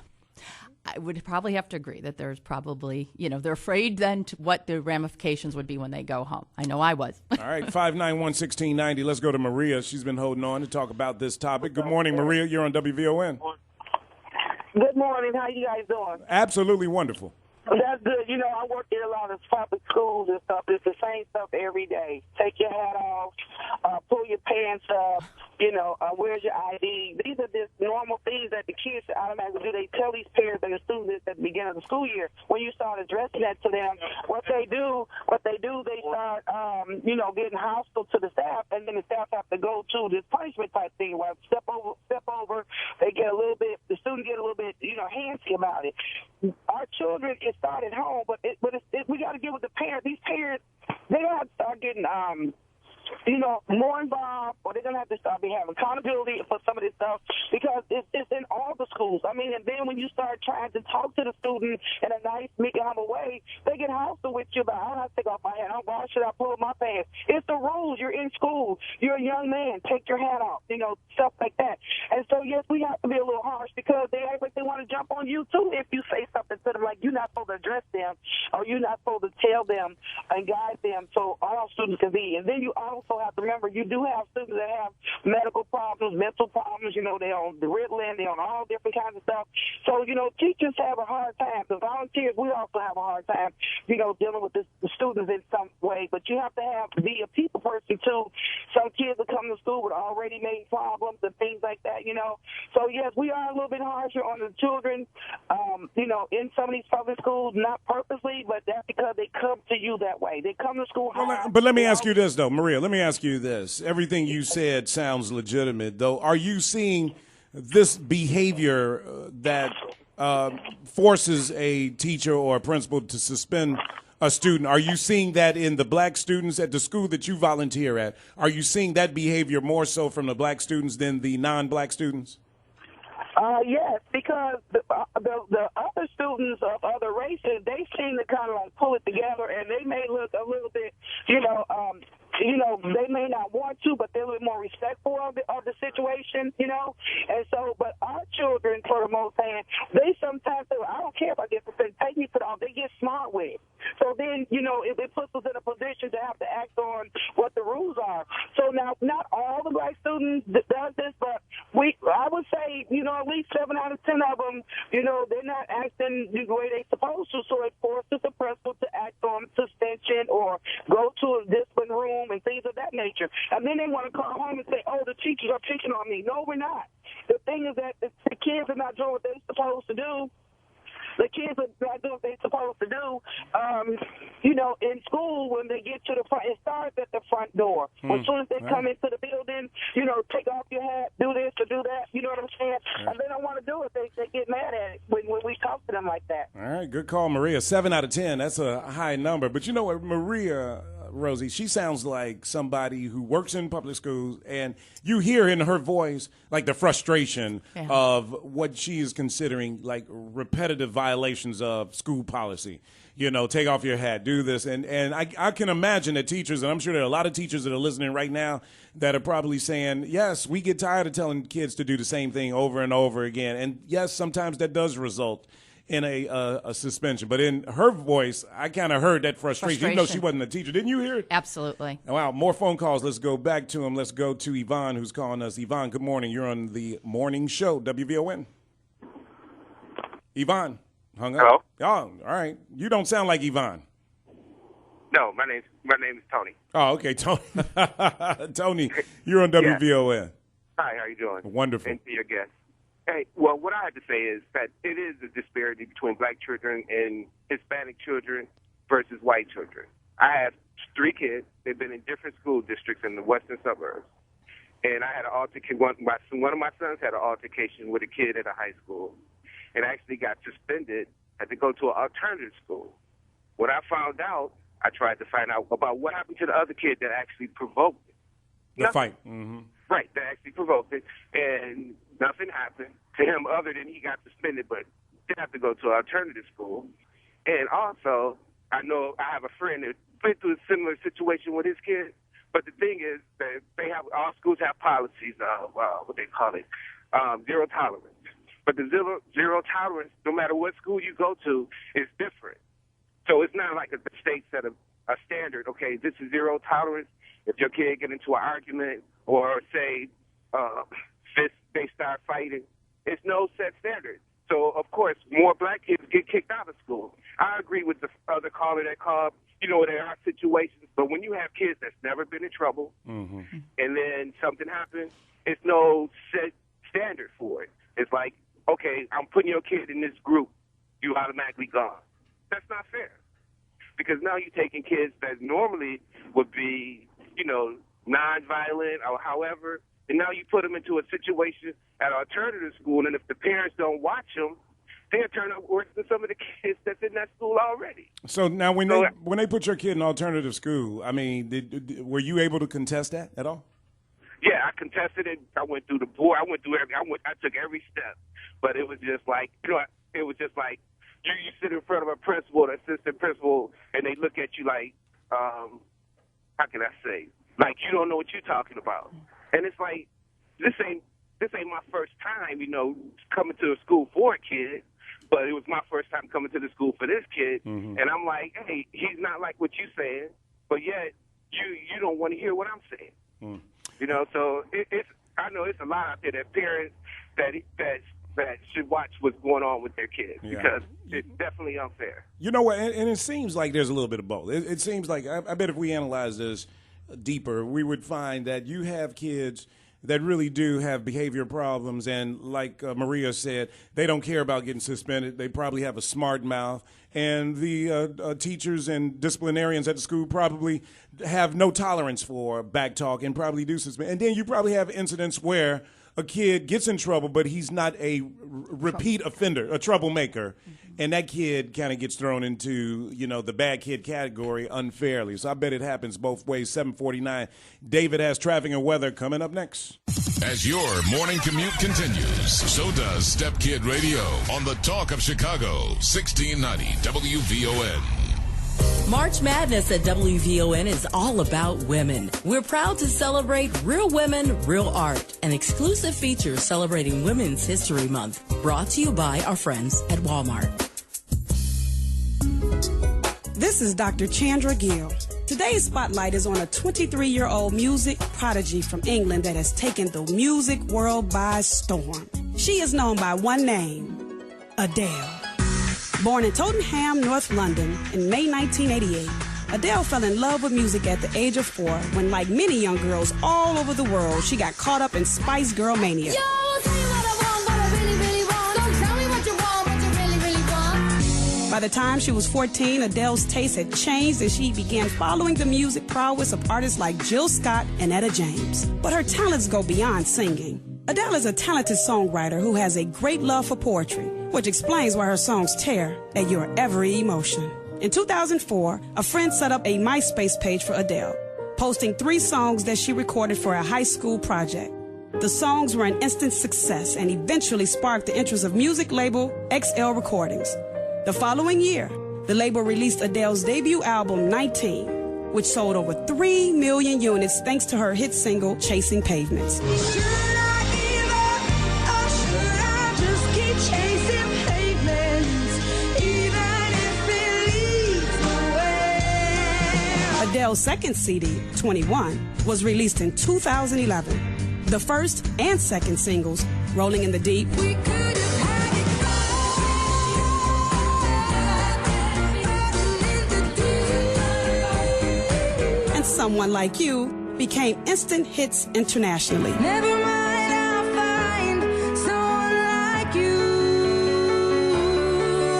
A: I would probably have to agree that there's probably, they're afraid then to what the ramifications would be when they go home. I know I was.
G: All right, 591-1690. Let's go to Maria. She's been holding on to talk about this topic. Good morning, Maria. You're on WVON.
S: Good morning. How you guys doing?
G: Absolutely wonderful.
S: That's good. I work in a lot of public schools and stuff. It's the same stuff every day. Take your hat off, pull your pants up, where's your ID? These are just normal things that the kids should automatically do. They tell these parents and the students at the beginning of the school year. When you start addressing that to them, what they do, they start, getting hostile to the staff, and then the staff have to go to this punishment type thing where step over, they get a little bit, the students get a little bit, handsy about it. Our children, it started home, but we got to get with the parents. These parents, they got to start getting more involved, or they're going to have to start having accountability for some of this stuff, because it's in all the schools. And then when you start trying to talk to the student in a nice, meek, humble way, they get hostile with you about, I don't have to take off my hat. Why should I pull up my pants? It's the rules. You're in school. You're a young man. Take your hat off, stuff like that. And so, yes, we have to be a little harsh, because they act like they want to jump on you, too, if you say something to them like you're not supposed to address them, or you're not supposed to tell them and guide them so all students can be. And then you also have to remember you do have students that have medical problems, mental problems. They're on the Ritalin, they're on all different kinds of stuff. So, teachers have a hard time. The volunteers, we also have a hard time, dealing with the students in some way. But you have to be a people person, too. Some kids that come to school with already made problems and things like that, So, yes, we are a little bit harsher on the children, in some of these public schools, not purposely, but that's because they come to you that way. They come to school hard.
G: But let me ask you this, though, Maria. Let me ask you this. Everything you said sounds legitimate, though. Are you seeing this behavior that forces a teacher or a principal to suspend a student? Are you seeing that in the black students at the school that you volunteer at? Are you seeing that behavior more so from the black students than the non-black students?
S: Yes, because the other students of other races, they seem to kind of like pull it together, and they may look a little bit, they may not want to, but they're a little more respectful of the situation, And so, but our children, for the most part, they sometimes say, I don't care if I get suspended, take me to the office. They get smart with it. So then, it puts us in a position to have to act on what the rules are. So now, not all the black students does this, but I would say, at least 7 out of 10 of them, they're not acting the way they're supposed to. So it forces the principal to act on suspension or go to a discipline room and things of that nature. And then they want to come home and say, oh, the teachers are picking on me. No, we're not. The thing is that the kids are not doing what they're supposed to do. The kids are not doing what they're supposed to do. In school, when they get to the front, it starts at the front door. As soon as they come into the building, take off your hat, do this or do that. You know what I'm saying? And they don't want to do it. They get mad at it when we talk to them like that.
G: All right, good call, Maria. 7 out of 10, that's a high number. But you know what, Maria, Rosie, she sounds like somebody who works in public schools, and you hear in her voice like the frustration of what she is considering like repetitive violations of school policy. Take off your hat, do this. And I can imagine that teachers, and I'm sure there are a lot of teachers that are listening right now that are probably saying, yes, we get tired of telling kids to do the same thing over and over again. And yes, sometimes that does result in a suspension. But in her voice, I kind of heard that frustration, even though she wasn't a teacher. Didn't you hear it?
A: Absolutely.
G: Wow, more phone calls. Let's go back to him. Let's go to Yvonne, who's calling us. Yvonne, good morning. You're on the morning show, WVON. Yvonne, hung up.
T: Hello?
G: Oh, all right. You don't sound like Yvonne.
T: No, my name is Tony.
G: Oh, okay, Tony. Tony, you're on WVON.
T: Hi, how you doing?
G: Wonderful.
T: And to your guest. Hey, well, what I have to say is that it is a disparity between black children and Hispanic children versus white children. I have 3 kids. They've been in different school districts in the western suburbs. And I had an altercation. One of my sons had an altercation with a kid at a high school and actually got suspended, had to go to an alternative school. When I found out, I tried to find out about what happened to the other kid that actually provoked it.
G: The fight. Mm-hmm.
T: Right, that actually provoked it, and nothing happened to him other than he got suspended, but did have to go to an alternative school. And also, I know I have a friend that went through a similar situation with his kid, but the thing is that all schools have policies of, what they call it, zero tolerance. But the zero tolerance, no matter what school you go to, is different. So it's not like the state set a standard, okay, this is zero tolerance. If your kid get into an argument or, say, they start fighting, it's no set standard. So, of course, more black kids get kicked out of school. I agree with the other caller that called. There are situations, but when you have kids that's never been in trouble and then something happens, it's no set standard for it. It's like, okay, I'm putting your kid in this group, you automatically gone. That's not fair. Because now you're taking kids that normally would be, nonviolent or however, and now you put them into a situation at an alternative school, and if the parents don't watch them, they'll turn out worse than some of the kids that's in that school already.
G: So now when they put your kid in alternative school, I mean, were you able to contest that at all?
T: Yeah, I contested it. I went through the board. I took every step, but it was just like, it was just like you sit in front of a principal, an assistant principal, and they look at you like, how can I say, like you don't know what you're talking about. And it's like, this ain't my first time, coming to a school for a kid, but it was my first time coming to the school for this kid. And I'm like, hey, he's not like what you're saying, but yet you don't want to hear what I'm saying. You know, so I know it's a lot out there that parents that should watch what's going on with their kids because it's definitely unfair.
G: You know what? And it seems like there's a little bit of both. It seems like I bet if we analyze this deeper, we would find that you have kids that really do have behavior problems, and like Maria said, they don't care about getting suspended. They probably have a smart mouth, and the teachers and disciplinarians at the school probably have no tolerance for back talk and probably do suspend. And then you probably have incidents where a kid gets in trouble, but he's not a repeat offender, a troublemaker, and that kid kind of gets thrown into, you know, the bad kid category unfairly. So I bet it happens both ways. 7:49. David has traffic and weather coming up next.
F: As your morning commute continues, so does Step Kid Radio on the Talk of Chicago, 1690 WVON.
I: March Madness at WVON is all about women. We're proud to celebrate Real Women, Real Art, an exclusive feature celebrating Women's History Month, brought to you by our friends at Walmart.
U: This is Dr. Chandra Gill. Today's spotlight is on a 23-year-old music prodigy from England that has taken the music world by storm. She is known by one name, Adele. Born in Tottenham, North London in May 1988, Adele fell in love with music at the age of 4 when, like many young girls all over the world, she got caught up in Spice Girl mania.
P: Yo, I'll tell you what I want, what I really, really want. Don't tell me what you want, what you really, really want.
U: By the time she was 14, Adele's taste had changed and she began following the music prowess of artists like Jill Scott and Etta James. But her talents go beyond singing. Adele is a talented songwriter who has a great love for poetry, which explains why her songs tear at your every emotion. In 2004, a friend set up a MySpace page for Adele, posting 3 songs that she recorded for a high school project. The songs were an instant success and eventually sparked the interest of music label XL Recordings. The following year, the label released Adele's debut album, 19, which sold over 3 million units thanks to her hit single, Chasing Pavements. Adele's second CD, 21, was released in 2011. The first and second singles, Rolling in the Deep and Someone Like You, became instant hits internationally.
P: Never mind, I'll find someone like you.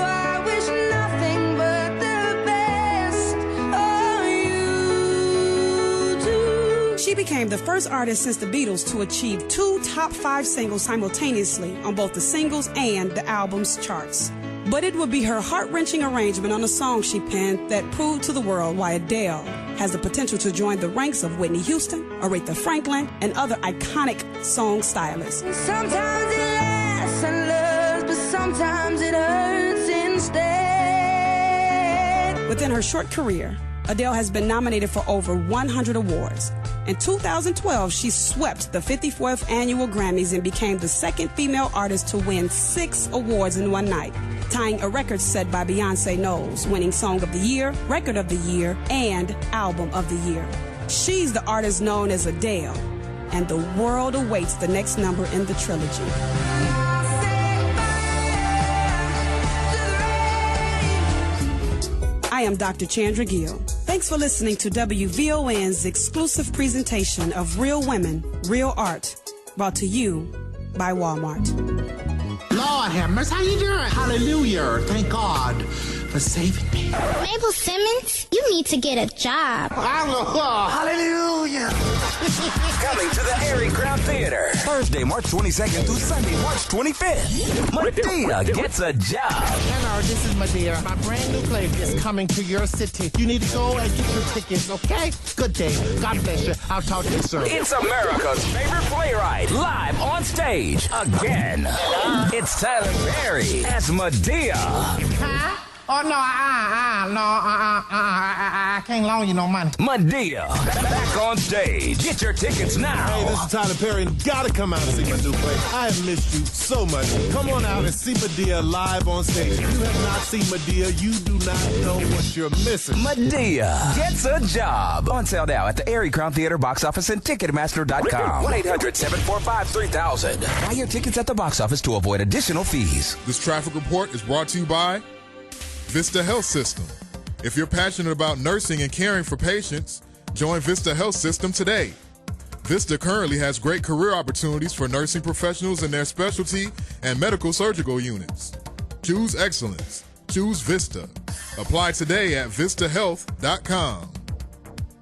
P: I wish nothing but the best of you too.
U: She became the first artist since the Beatles to achieve 2 top 5 singles simultaneously on both the singles and the album's charts. But it would be her heart-wrenching arrangement on a song she penned that proved to the world why Adele has the potential to join the ranks of Whitney Houston, Aretha Franklin, and other iconic song stylists.
P: Sometimes it lasts and loves, but sometimes it hurts instead.
U: Within her short career, Adele has been nominated for over 100 awards. In 2012, she swept the 54th annual Grammys and became the second female artist to win 6 awards in one night, tying a record set by Beyonce Knowles, winning Song of the Year, Record of the Year, and Album of the Year. She's the artist known as Adele, and the world awaits the next number in the trilogy. I am Dr. Chandra Gill. Thanks for listening to WVON's exclusive presentation of Real Women, Real Art, brought to you by Walmart.
V: Lord have mercy, how you doing? Hallelujah, thank God for saving me.
W: Mabel Simmons, you need to get a job.
V: Hallelujah.
J: Coming to the Airy Crown Theater, Thursday, March 22nd through Sunday, March 25th. Medea gets a job.
V: Hello, this is Medea. My brand new play is coming to your city. You need to go and get your tickets, okay? Good day. God bless you. I'll talk to you soon.
J: It's America's favorite playwright, live on stage again. It's Tyler Perry as Medea.
V: Huh? Oh, no, I can't loan you no money.
D: Madea, back on stage. Get your tickets now.
E: Hey, this is Tyler Perry, and gotta come out and see my new play. I have missed you so much. Come on out and see Madea live on stage. If you have not seen Madea, you do not know what you're missing.
D: Madea gets a job. On sale now at the Erie Crown Theater box office and Ticketmaster.com. 1-800-745-3000. Buy your tickets at the box office to avoid additional fees.
H: This traffic report is brought to you by Vista Health System. If you're passionate about nursing and caring for patients, join Vista Health System today. Vista currently has great career opportunities for nursing professionals in their specialty and medical surgical units. Choose excellence. Choose Vista. Apply today at vistahealth.com.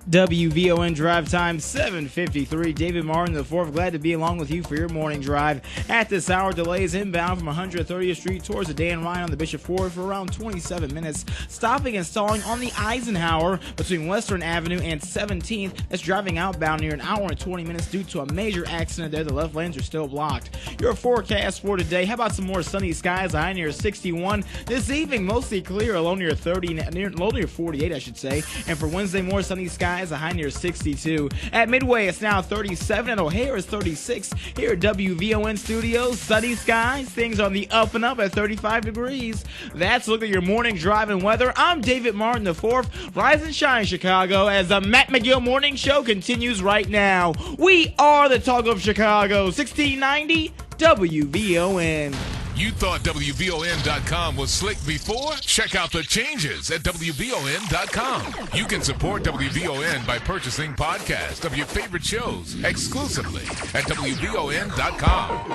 C: WVON drive time 7:53. David Martin IV, glad to be along with you for your morning drive. At this hour, delays inbound from 130th Street towards the Dan Ryan on the Bishop Ford for around 27 minutes. Stopping and stalling on the Eisenhower between Western Avenue and 17th. That's driving outbound near an hour and 20 minutes due to a major accident there. The left lanes are still blocked. Your forecast for today, how about some more sunny skies? A high near 61. This evening, mostly clear, a low near 30, low near 48, I should say. And for Wednesday, more sunny skies. A high near 62. At Midway, it's now 37. At O'Hare, it's 36. Here at WVON Studios, sunny skies. Things on the up and up at 35 degrees. That's a look at your morning drive and weather. I'm David Martin IV. Rise and shine, Chicago, as the Matt McGill Morning Show continues right now. We are the talk of Chicago. 1690 WVON.
F: You thought WVON.com was slick before? Check out the changes at WVON.com. You can support WVON by purchasing podcasts of your favorite shows exclusively at WVON.com.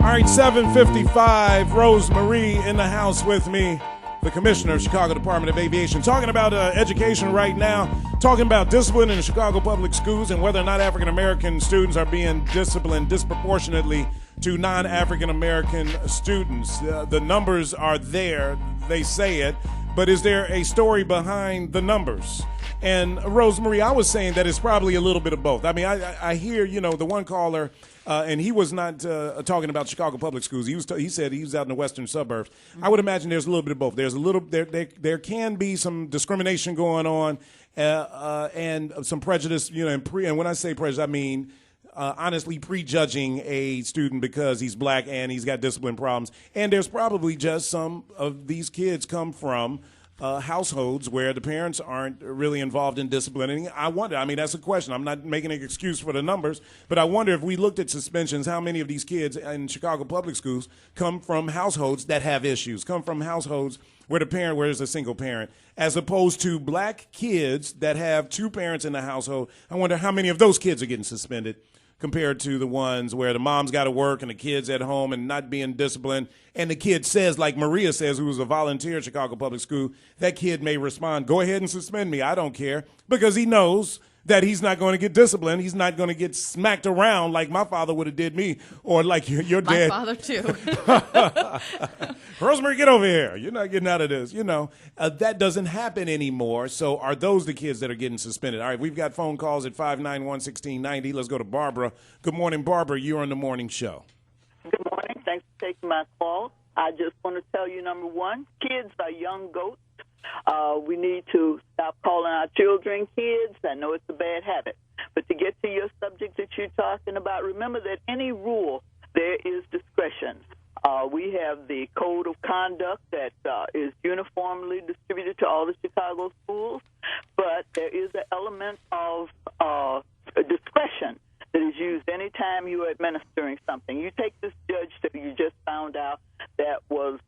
G: All right, 7:55. Rosemarie in the house with me, the Commissioner of Chicago Department of Aviation, talking about education right now, talking about discipline in the Chicago public schools and whether or not African American students are being disciplined disproportionately to non-African American students. The numbers are there, they say it, but is there a story behind the numbers? And Rosemarie, I was saying that it's probably a little bit of both. I mean, I hear, the one caller, and he was not talking about Chicago public schools. He said he was out in the western suburbs. I would imagine there's a little bit of both. There's a little there can be some discrimination going on and some prejudice. And when I say prejudice, I mean honestly prejudging a student because he's black and he's got discipline problems. And there's probably just some of these kids come from households where the parents aren't really involved in disciplining. I wonder, that's a question. I'm not making an excuse for the numbers, but I wonder if we looked at suspensions, how many of these kids in Chicago public schools come from households that have issues, come from households where there's a single parent, as opposed to black kids that have two parents in the household. I wonder how many of those kids are getting suspended compared to the ones where the mom's got to work and the kid's at home and not being disciplined. And the kid says, like Maria says, who was a volunteer at Chicago Public School, that kid may respond, go ahead and suspend me. I don't care, because he knows that he's not going to get disciplined. He's not going to get smacked around like my father would have did me, or like your dad.
A: My father, too.
G: Rosemarie, get over here. You're not getting out of this. That doesn't happen anymore. So are those the kids that are getting suspended? All right, we've got phone calls at 591-1690. Let's go to Barbara. Good morning, Barbara. You're on the morning show.
X: Good morning. Thanks for taking my call. I just want to tell you, number one, kids are young goats. We need to stop calling our children kids. I know it's a bad habit. But to get to your subject that you're talking about, remember that any rule, there is discretion. We have the code of conduct that is uniformly distributed to all the Chicago schools, but there is an element of discretion that is used anytime you are administering something. You take this judge that you just found out that was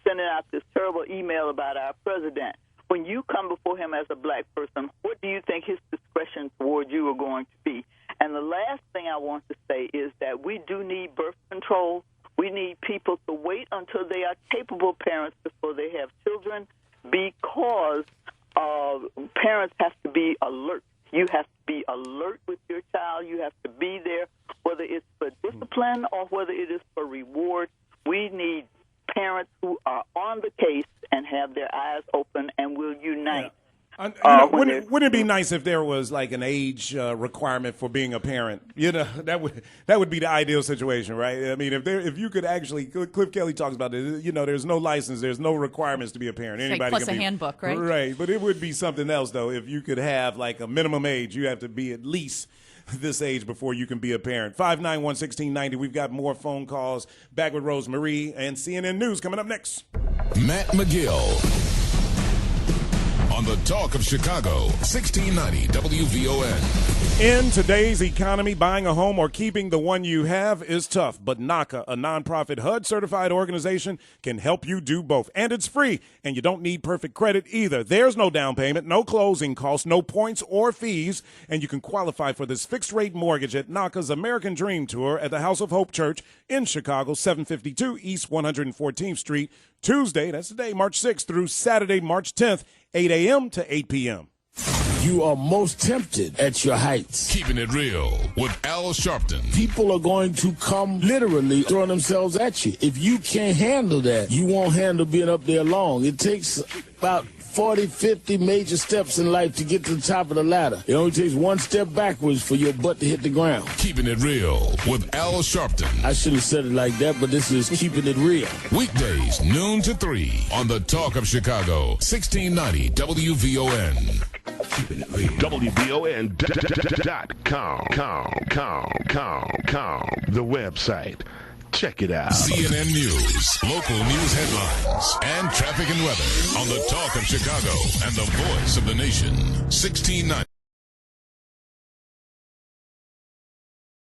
X: sending out this terrible email about our president. When you come before him as a black person, what do you think his discretion toward you are going to be? And the last thing I want to say is that we do need birth control. We need people to wait until they are capable parents before they have children, because parents have to be alert. You have to be alert with your child. You have to be there, whether it's for discipline or whether it is for reward. We need parents who are on the case and have their eyes open and will unite.
G: Wouldn't it be nice if there was like an age requirement for being a parent? You know, that would be the ideal situation, right? I mean, if you could actually, Cliff Kelly talks about it. You know, there's no license, there's no requirements to be a parent. Anybody
A: plus
G: can
A: a
G: be,
A: handbook, right?
G: Right, but it would be something else though. If you could have like a minimum age, you have to be at least this age before you can be a parent. 591-1690. We've got more phone calls. Back with Rosemarie and CNN News coming up next.
F: Matt McGill. On the Talk of Chicago, 1690 WVON.
G: In today's economy, buying a home or keeping the one you have is tough, but NACA, a nonprofit HUD-certified organization, can help you do both. And it's free, and you don't need perfect credit either. There's no down payment, no closing costs, no points or fees, and you can qualify for this fixed-rate mortgage at NACA's American Dream Tour at the House of Hope Church in Chicago, 752 East 114th Street, Tuesday, that's today, March 6th, through Saturday, March 10th, 8 a.m. to 8 p.m.
K: You are most tempted at your heights.
F: Keeping it real with Al Sharpton.
K: People are going to come literally throwing themselves at you. If you can't handle that, you won't handle being up there long. It takes about 40, 50 major steps in life to get to the top of the ladder. It only takes one step backwards for your butt to hit the ground.
F: Keeping it real with Al Sharpton.
K: I shouldn't have said it like that, but this is keeping it real.
F: Weekdays, noon to 3 on the Talk of Chicago, 1690 WVON.
L: Keeping it real. WVON.com. The website. Check it out.
F: CNN News, local news headlines, and traffic and weather on the Talk of Chicago and the voice of the nation, 1690